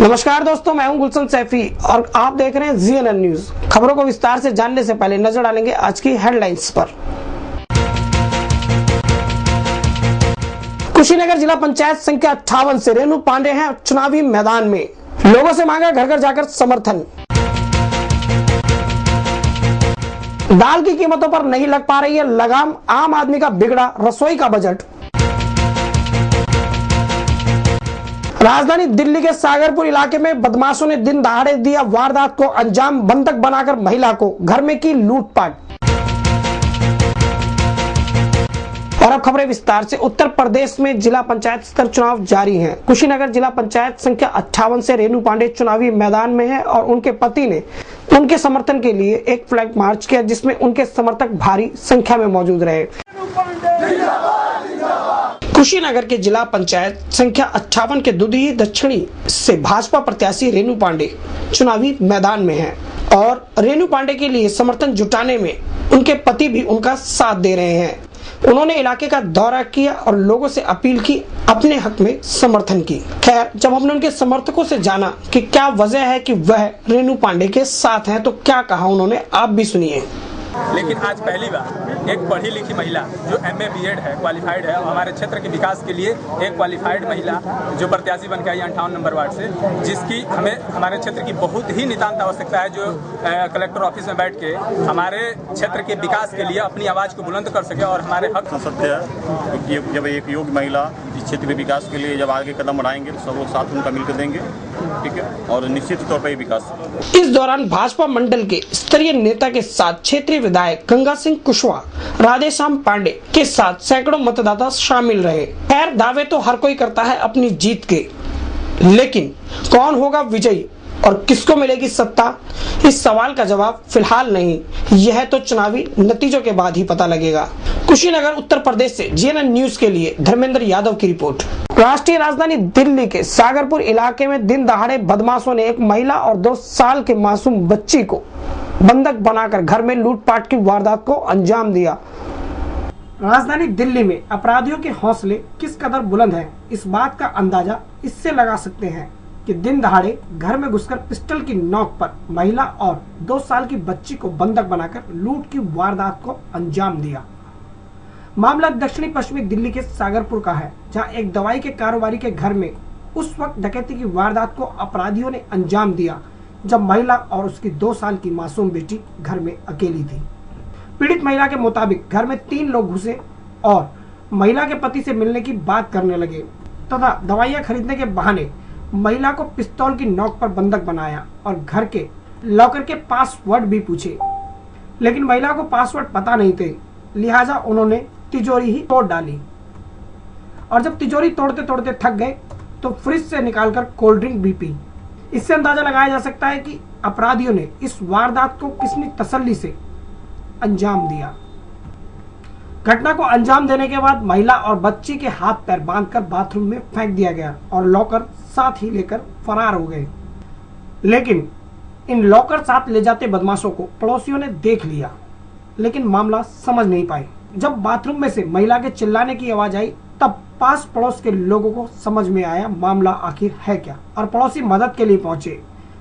नमस्कार दोस्तों, मैं हूं गुलशन सैफी और आप देख रहे हैं जीएनएन न्यूज। खबरों को विस्तार से जानने से पहले नजर डालेंगे आज की हेडलाइंस पर। कुशीनगर जिला पंचायत संख्या 58 से रेणु पांडे हैं चुनावी मैदान में। लोगों से मांगा घर घर जाकर समर्थन। दाल की कीमतों पर नहीं लग पा रही है लगाम, आम आदमी का बिगड़ा रसोई का बजट। राजधानी दिल्ली के सागरपुर इलाके में बदमाशों ने दिन दहाड़े दिया वारदात को अंजाम, बंधक बनाकर महिला को घर में की लूटपाट। और अब खबरें विस्तार से। उत्तर प्रदेश में जिला पंचायत स्तर चुनाव जारी हैं। कुशीनगर जिला पंचायत संख्या 58 से रेणु पांडे चुनावी मैदान में है और उनके पति ने उनके समर्थन के लिए एक फ्लैग मार्च किया, जिसमें उनके समर्थक भारी संख्या में मौजूद रहे। कुशीनगर के जिला पंचायत संख्या 58 के दुधही दक्षिणी से भाजपा प्रत्याशी रेणु पांडे चुनावी मैदान में हैं और रेणु पांडे के लिए समर्थन जुटाने में उनके पति भी उनका साथ दे रहे हैं। उन्होंने इलाके का दौरा किया और लोगों से अपील की अपने हक में समर्थन की। खैर, जब हमने उनके समर्थकों से जाना कि क्या वजह है कि वह रेणु पांडे के साथ हैं, तो क्या कहा उन्होंने, आप भी सुनिए। लेकिन आज पहली बार एक पढ़ी लिखी महिला जो MA BEd है, क्वालिफाइड है, और हमारे क्षेत्र के विकास के लिए एक क्वालिफाइड महिला जो प्रत्याशी बन के आई 58 नंबर वार्ड से, जिसकी हमें हमारे क्षेत्र की बहुत ही नितांत आवश्यकता है, जो कलेक्टर ऑफिस में बैठ के हमारे क्षेत्र के विकास के लिए अपनी आवाज़ को बुलंद कर सके और हमारे हक। सत्य है, जब एक योग्य महिला इस क्षेत्र के विकास के लिए जब आगे कदम बढ़ाएंगे तो सब लोग साथ उनका मिलकर देंगे, ठीक है, और निश्चित तौर पर विकास। इस दौरान भाजपा मंडल के स्तरीय नेता के साथ क्षेत्रीय विधायक गंगा सिंह कुशवाहा, राधेश्याम पांडे के साथ सैकड़ों मतदाता शामिल रहे। खैर, दावे तो हर कोई करता है अपनी जीत के, लेकिन कौन होगा विजयी और किसको मिलेगी सत्ता, इस सवाल का जवाब फिलहाल नहीं, यह तो चुनावी नतीजों के बाद ही पता लगेगा। कुशीनगर उत्तर प्रदेश से जीएनएन न्यूज के लिए धर्मेंद्र यादव की रिपोर्ट। राष्ट्रीय राजधानी दिल्ली के सागरपुर इलाके में दिन दहाड़े बदमाशों ने एक महिला और 2 साल के मासूम बच्ची को बंधक बनाकर घर में लूटपाट की वारदात को अंजाम दिया। राजधानी दिल्ली में अपराधियों के हौसले किस कदर बुलंद हैं, इस बात का अंदाजा इससे लगा सकते हैं कि दिन दहाड़े घर में घुसकर पिस्टल की नोक पर महिला और 2 साल की बच्ची को बंधक बनाकर लूट की वारदात को अंजाम दिया। मामला दक्षिणी पश्चिमी दिल्ली के सागरपुर का है, जहां एक दवाई के कारोबारी के घर में उस वक्त डकैती की वारदात को अपराधियों ने अंजाम दिया जब महिला और उसकी 2 साल की मासूम बेटी घर में अकेली थी। पीड़ित महिला के मुताबिक घर में 3 लोग घुसे और महिला के पति से मिलने की बात करने लगे तथा दवाइयां खरीदने के बहाने महिला को पिस्तौल की नोक पर बंधक बनाया और घर के लॉकर के पासवर्ड भी पूछे, लेकिन महिला को पासवर्ड पता नहीं थे, लिहाजा उन्होंने तिजोरी ही तोड़ डाली और जब तिजोरी तोड़ते तोड़ते थक गए तो फ्रिज से निकालकर कोल्ड ड्रिंक भी पी। इससे अंदाजा लगाया जा सकता है कि अपराधियों ने इस वारदात को कितनी तसल्ली से अंजाम दिया। घटना को अंजाम देने के बाद महिला और बच्ची के हाथ पैर बांधकर बाथरूम में फेंक दिया गया और लॉकर साथ ही लेकर फरार हो गए। लेकिन इन लॉकर साथ ले जाते बदमाशों को पड़ोसियों ने देख लिया, लेकिन मामला समझ नहीं पाए। जब बाथरूम में से महिला के चिल्लाने की आवाज आई, तब पास पड़ोस के लोगों को समझ में आया मामला आखिर है क्या, और पड़ोसी मदद के लिए पहुंचे।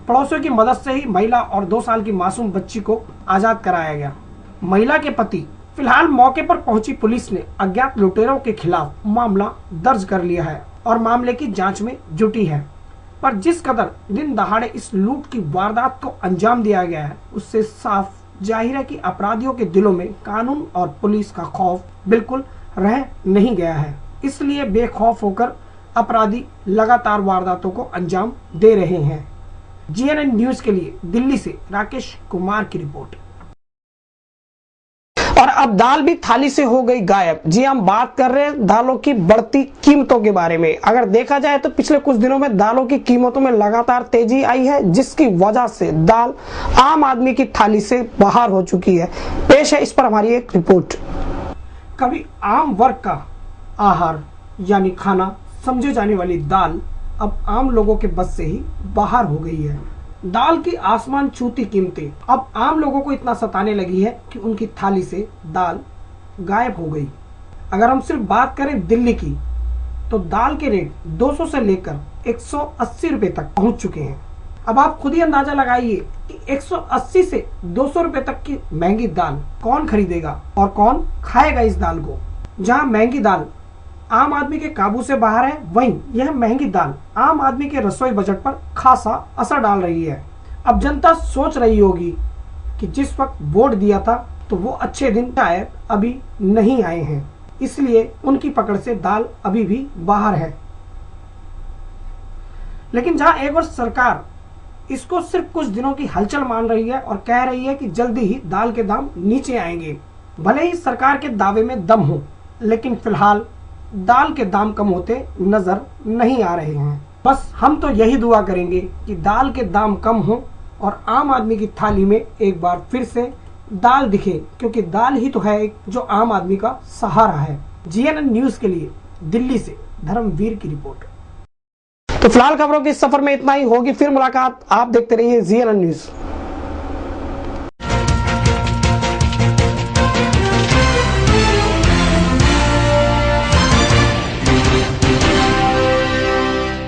पड़ोसियों की मदद से ही महिला और 2 साल की मासूम बच्ची को आजाद कराया गया। महिला के पति फिलहाल मौके पर पहुंची पुलिस ने अज्ञात लुटेरों के खिलाफ मामला दर्ज कर लिया है और मामले की जांच में जुटी है। पर जिस कदर दिन दहाड़े इस लूट की वारदात को अंजाम दिया गया है, उससे साफ जाहिर है कि अपराधियों के दिलों में कानून और पुलिस का खौफ बिल्कुल रह नहीं गया है। इसलिए बेखौफ होकर अपराधी लगातार वारदातों को अंजाम दे रहे हैं। जीएनएन न्यूज के लिए दिल्ली से राकेश कुमार की रिपोर्ट। और अब दाल भी थाली से हो गई गायब। जी, हम बात कर रहे हैं दालों की बढ़ती कीमतों के बारे में। अगर देखा जाए तो पिछले कुछ दिनों में दालों की कीमतों में लगातार तेजी आई है, जिसकी वजह से दाल आम आदमी की थाली से बाहर हो चुकी है। पेश है इस पर हमारी एक रिपोर्ट। कभी आम वर्ग का आहार यानी खाना समझे जाने वाली दाल अब आम लोगों के बस से ही बाहर हो गई है। दाल की आसमान छूती कीमतें अब आम लोगों को इतना सताने लगी है कि उनकी थाली से दाल गायब हो गई। अगर हम सिर्फ बात करें दिल्ली की, तो दाल के रेट 200 से लेकर 180 रुपए तक पहुंच चुके हैं। अब आप खुद ही अंदाजा लगाइए कि 180 से 200 रुपए तक की महंगी दाल कौन खरीदेगा और कौन खाएगा इस दाल को। जहां महंगी दाल आम आदमी के काबू से बाहर है, वहीं यह महंगी दाल आम आदमी के रसोई बजट पर खासा असर डाल रही है। अब जनता सोच रही होगी कि जिस वक्त वोट दिया था तो वो अच्छे दिन शायद अभी नहीं आए हैं, इसलिए उनकी पकड़ से दाल अभी भी बाहर है। लेकिन जहां एक और सरकार इसको सिर्फ कुछ दिनों की हलचल मान रही है और कह रही है कि जल्दी ही दाल के दाम नीचे आएंगे, भले ही सरकार के दावे में दम हो, लेकिन फिलहाल दाल के दाम कम होते नजर नहीं आ रहे हैं। बस हम तो यही दुआ करेंगे कि दाल के दाम कम हो और आम आदमी की थाली में एक बार फिर से दाल दिखे, क्योंकि दाल ही तो है एक जो आम आदमी का सहारा है। GNN न्यूज के लिए दिल्ली से धर्मवीर की रिपोर्ट। तो फिलहाल खबरों के इस सफर में इतना ही, होगी फिर मुलाकात। आप देखते रहिए GNN न्यूज।